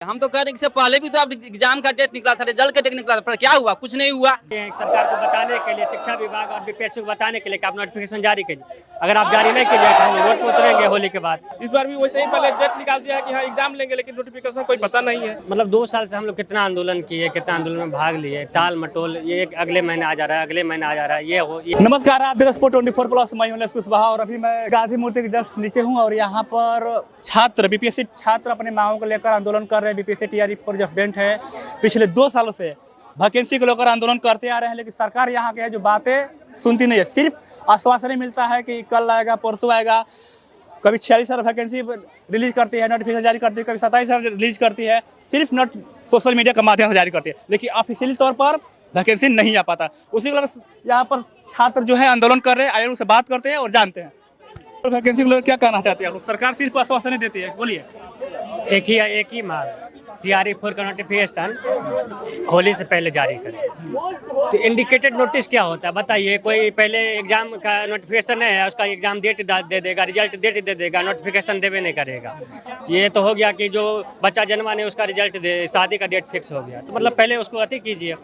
हम तो कह रहे हैं कि इससे पहले भी तो अब एग्जाम का डेट निकला था, रिजल्ट का डेट निकला था, पर क्या हुआ? कुछ नहीं हुआ। सरकार को बताने के लिए, शिक्षा विभाग और बीपीएससी को बताने के लिए कि आप नोटिफिकेशन जारी कीजिए। अगर आप जारी नहीं कीजिए तो हम रोड पर उतरेंगे होली के बाद। इस बार भी वैसे ही पहले डेट निकाल दिया है कि हाँ एग्जाम लेंगे, लेकिन नोटिफिकेशन कोई पता नहीं है। मतलब 2 साल से हम लोग कितना आंदोलन किए, कितना आंदोलन में भाग लिए, टाल मटोल, ये अगले महीने आ जा रहा है, अगले महीने आ जा रहा है, ये नमस्कार, आप देख स्पोर्ट 24+ मैं हूं कुशवाहा और अभी मैं गांधी मूर्ति के जस्ट नीचे हूं और यहाँ पर छात्र बीपीएससी छात्र अपने मांगों को लेकर आंदोलन कर रहे हैं। बीपीएससी टीआरई फॉर जो स्टूडेंट है पिछले 2 सालों से वैकेंसी को लेकर आंदोलन करते आ रहे हैं, लेकिन सरकार यहाँ के है जो बातें सुनती नहीं है। सिर्फ आश्वासन मिलता है कि कल आएगा, परसों आएगा। कभी 46,000 वैकेंसी रिलीज करती है, नोटिफिकेशन जारी करती है, कभी 27,000 रिलीज करती है, सिर्फ नोट सोशल मीडिया के माध्यम से जारी करती है, लेकिन ऑफिशियली तौर पर वैकेंसी नहीं आ पाता। उसी को यहाँ पर छात्र जो है आंदोलन कर रहे हैं, आयोग से बात करते हैं और जानते हैं तो वैकेंसी को लेकर क्या कहना चाहते हैं आप लोग? सरकार सिर्फ आश्वासन देती है, बोलिए। एक ही मांग, टीआरई 4 का नोटिफिकेशन होली से पहले जारी करें। तो इंडिकेटेड नोटिस क्या होता है बताइए? कोई पहले एग्जाम का नोटिफिकेशन है, उसका एग्जाम डेट दे देगा, रिजल्ट डेट दे देगा, नोटिफिकेशन देवे नहीं करेगा। ये तो हो गया कि जो बच्चा जन्मा नहीं उसका रिजल्ट दे, शादी का डेट फिक्स हो गया। तो मतलब पहले उसको अति कीजिए।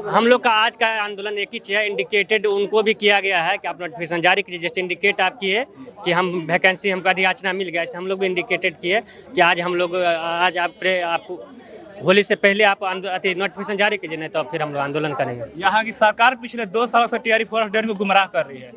हम लोग का आज का आंदोलन एक ही चीज़ है, इंडिकेटेड उनको भी किया गया है कि आप नोटिफिकेशन जारी कीजिए। जैसे इंडिकेट आप किए कि हम वैकेंसी हमको अधियाचना मिल गया, ऐसे हम लोग भी इंडिकेटेड किए कि आज हम लोग आज आपको होली से पहले आप नोटिफिकेशन जारी कीजिए, नहीं तो फिर हम लोग आंदोलन करेंगे। यहाँ की सरकार पिछले 2 सालों से टीआरई फॉर स्टूडेंट को गुमराह कर रही है।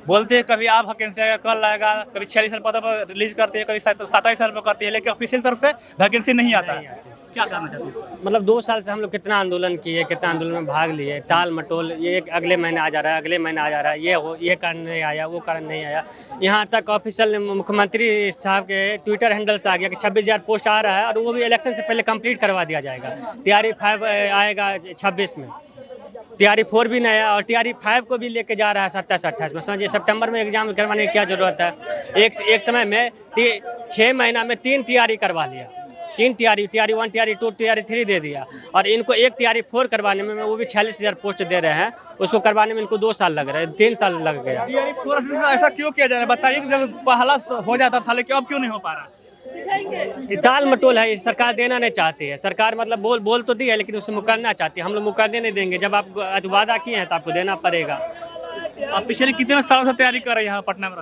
बोलते हैं कभी आप वैकेंसी आएगा, कल आएगा, कभी 46,000 पदों पर रिलीज करती है, कभी 27,000 पर करती है, लेकिन ऑफिशियल तरफ से वैकेंसी नहीं आता है। क्या करना चाहते हैं? मतलब 2 साल से हम लोग कितना आंदोलन किए, कितना आंदोलन में भाग लिए, टाल मटोल, ये अगले महीने आ जा रहा है, अगले महीने आ जा रहा है, ये कारण नहीं आया, वो कारण नहीं आया। यहाँ तक ऑफिशियल मुख्यमंत्री साहब के ट्विटर हैंडल से आ गया कि 26,000 पोस्ट आ रहा है और वो भी इलेक्शन से पहले कंप्लीट करवा दिया जाएगा। टीआरई 5 आएगा 26 में, टीआरई 4 भी नहीं है और टीआरई 5 को भी लेके जा रहा है 27-28 में। समझिए सितंबर में एग्जाम करवाने की क्या जरूरत है? एक समय में 6 महीना में 3 टीआरई करवा लिया, 3 टीआरई 1, टीआरई 2, टीआरई 3 दे दिया और इनको एक टीआरई 4 करवाने में वो भी 46,000 पोस्ट दे रहे हैं। उसको करवाने में इनको 2 साल लग रहे हैं, 3 साल लग गया। टीआरई 4 ऐसा क्यों किया जा रहा है बताइए? जब पहला हो जाता था, लेकिन अब क्यों नहीं हो पा रहा? टाल मटोल है, सरकार देना नहीं चाहती है। सरकार मतलब बोल तो दी है, लेकिन उससे मुकरना चाहती है। हम लोग मुकरने नहीं देंगे। जब आप वादा किए हैं तो आपको देना पड़ेगा। आप पिछले कितने सालों से तैयारी कर रहे हैं यहाँ पटना में?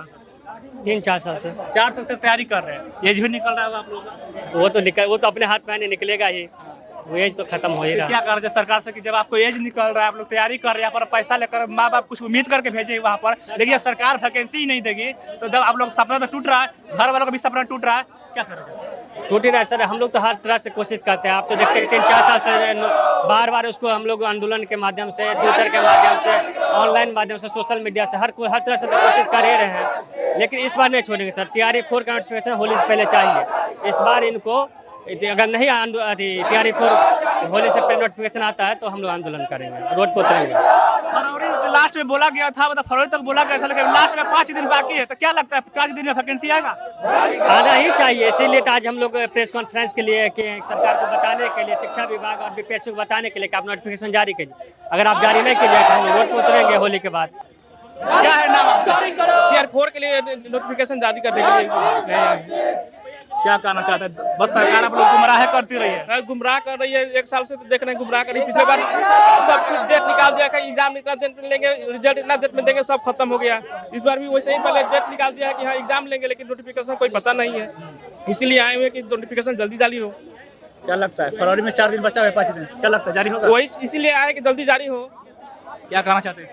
3-4 साल से। 4 साल से तैयारी कर रहे हैं। एज भी निकल रहा है आप लोग का? वो तो अपने हाथ में नहीं निकलेगा ही, वो एज तो खत्म हो ही रहा है। क्या कर रहे सरकार से कि जब आपको एज निकल रहा है, आप लोग तैयारी कर रहे हैं, यहाँ पर पैसा लेकर माँ बाप कुछ उम्मीद करके भेजे वहाँ पर, लेकिन सरकार वैकेंसी ही नहीं देगी, तो जब आप लोग सपना तो टूट रहा है, घर वालों का भी सपना टूट रहा है, क्या करेंगे? टूट ही रहा है सर। हम लोग तो हर तरह से कोशिश करते हैं। आप तो देखते हैं 3-4 साल से बार उसको हम लोग आंदोलन के माध्यम से, ट्विटर के माध्यम से, ऑनलाइन माध्यम से, सोशल मीडिया से हर तरह से तो कोशिश कर ही रहे हैं, लेकिन इस बार नहीं छोड़ेंगे सर। टीआरई 4 का नोटिफिकेशन होली से पहले चाहिए। इस बार इनको अगर नहीं टीआरई 4 होली से पहले नोटिफिकेशन आता है तो हम लोग आंदोलन करेंगे, रोड पर उतरेंगे। फरवरी लास्ट में बोला गया था, मतलब फरवरी तक बोला गया था, लेकिन लास्ट में 5 दिन बाकी है, तो क्या लगता है 5 दिन में वैकेंसी आएगा? आना ही चाहिए। इसीलिए तो आज हम लोग प्रेस कॉन्फ्रेंस के लिए कि सरकार को बताने के लिए, शिक्षा विभाग और बीपीएससी को बताने के लिए कि आप नोटिफिकेशन जारी कीजिए। अगर आप जारी नहीं कीजिए तो हम रोड पर उतरेंगे होली के बाद। क्या है नाम आपका? टीआरई 4 के लिए नोटिफिकेशन जारी करने के लिए क्या कहना चाहते हैं? बस सरकार आप लोग गुमराह करती रही है। गुमराह कर रही है। 1 साल से तो देख रहे हैं गुमराह कर रही है। पिछले बार सब कुछ डेट निकाल दिया कि एग्जाम इतना डेट में लेंगे, रिजल्ट इतना डेट में देंगे, सब खत्म हो गया। इस बार भी वैसे ही पहले डेट निकाल दिया है कि हाँ एग्जाम लेंगे, लेकिन नोटिफिकेशन कोई पता नहीं है। इसीलिए आए हुए कि नोटिफिकेशन जल्दी जारी हो। क्या लगता है फरवरी में 4 दिन बचा है, 5 दिन, क्या लगता है जारी होगा? वही इसीलिए आए कि जल्दी जारी हो। क्या कहना चाहते हैं?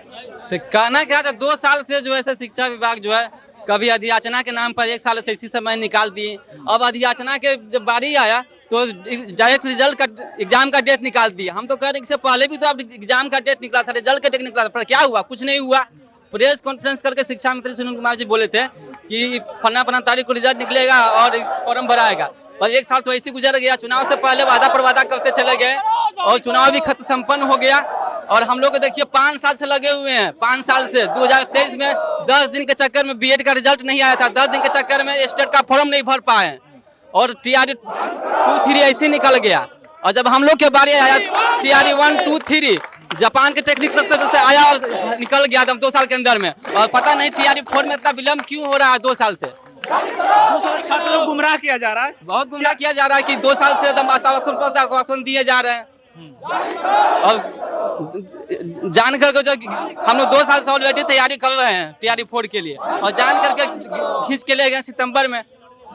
तो कहना क्या था, 2 साल से जो है शिक्षा विभाग जो है कभी अधियाचना के नाम पर 1 साल से इसी समय निकाल दिए। अब अधियाचना के जब बारी आया तो डायरेक्ट रिजल्ट का एग्जाम का डेट निकाल दिया। हम तो कह रहे हैं कि इससे पहले भी तो अब एग्जाम का डेट निकला था, रिजल्ट का डेट निकला था, पर क्या हुआ? कुछ नहीं हुआ। प्रेस कॉन्फ्रेंस करके शिक्षा मंत्री सुनील कुमार जी बोले थे कि फलाना तारीख को रिजल्ट निकलेगा और फॉर्म भराएगा, पर 1 साल तो ऐसे गुजर गया। चुनाव से पहले वादा पर वादा करते चले गए और चुनाव भी संपन्न हो गया। और हम लोग को देखिए 5 साल से लगे हुए हैं। 5 साल से 2023 में 10 दिन के चक्कर में बीएड का रिजल्ट नहीं आया था, 10 दिन के चक्कर में स्टेट का फॉर्म नहीं भर पाए और टीआरई 2-3 ऐसे निकल गया। और जब हम लोग के बारे आया टीआरई 1, 2, 3 जापान के टेक्निक से आया और निकल गया 2 साल के अंदर में, और पता नहीं टीआरई 4 में इतना विलम्ब क्यों हो रहा है 2 साल से। 2 साल छात्रों को गुमराह किया जा रहा है। बहुत गुमराह किया जा रहा है कि 2 साल से एकदम आश्वासन पर आश्वासन दिए जा रहे हैं और जान करके जो हम लोग 2 साल से ऑलरेडी तैयारी कर रहे हैं TRE 4 के लिए और जान करके खींच के ले गए सितंबर में,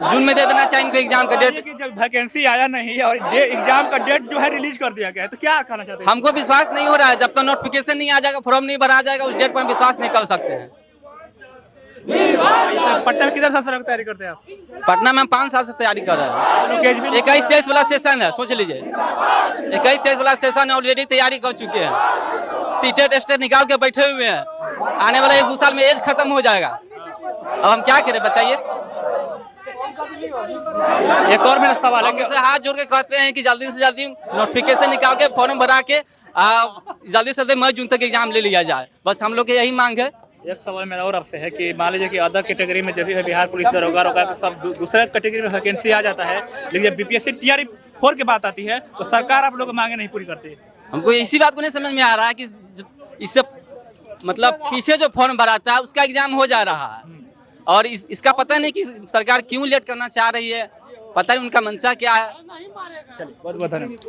जून में दे देना चाहिए इनको एग्जाम का डेट। कि जब वैकेंसी आया नहीं और एग्जाम का डेट जो है रिलीज कर दिया गया है, तो क्या कहना चाहते हैं? हमको विश्वास नहीं हो रहा है, जब तक नोटिफिकेशन नहीं आ जाएगा, फॉर्म नहीं भरा जाएगा, उस डेट पर हम विश्वास नहीं कर सकते हैं। पटना में किधर से तैयारी करते हैं आप? पटना में हम 5 साल से तैयारी कर रहे हैं। 21-23 वाला सेशन है, सोच लीजिए 21-23 वाला सेशन ऑलरेडी तैयारी कर चुके हैं, सीटेट टेस्ट निकाल के बैठे हुए हैं। आने वाला 1-2 साल में एज खत्म हो जाएगा, अब हम क्या करें बताइए। एक और मेरा सवाल है कि हाथ जोड़ के कहते हैं कि जल्दी से जल्दी नोटिफिकेशन निकाल के फॉर्म भरा के जल्दी से जल्दी मई जून तक एग्जाम ले लिया जाए, बस हम लोग की यही मांग है। एक सवाल मेरा और आपसे है कि मान लीजिए कि अदर कैटेगरी में जब भी है बिहार पुलिस दरोगा रोगा तो सब दूसरे कैटेगरी में वैकेंसी आ जाता है, लेकिन जब BPSC TRE 4 की बात आती है तो सरकार आप लोग को मांगे नहीं पूरी करती। हमको इसी बात को नहीं समझ में आ रहा है कि इससे मतलब पीछे जो फॉर्म भराता है उसका एग्जाम हो जा रहा है और इसका पता नहीं कि सरकार क्यों लेट करना चाह रही है, पता नहीं उनका मंशा क्या है। चलिए बहुत बहुत धन्यवाद।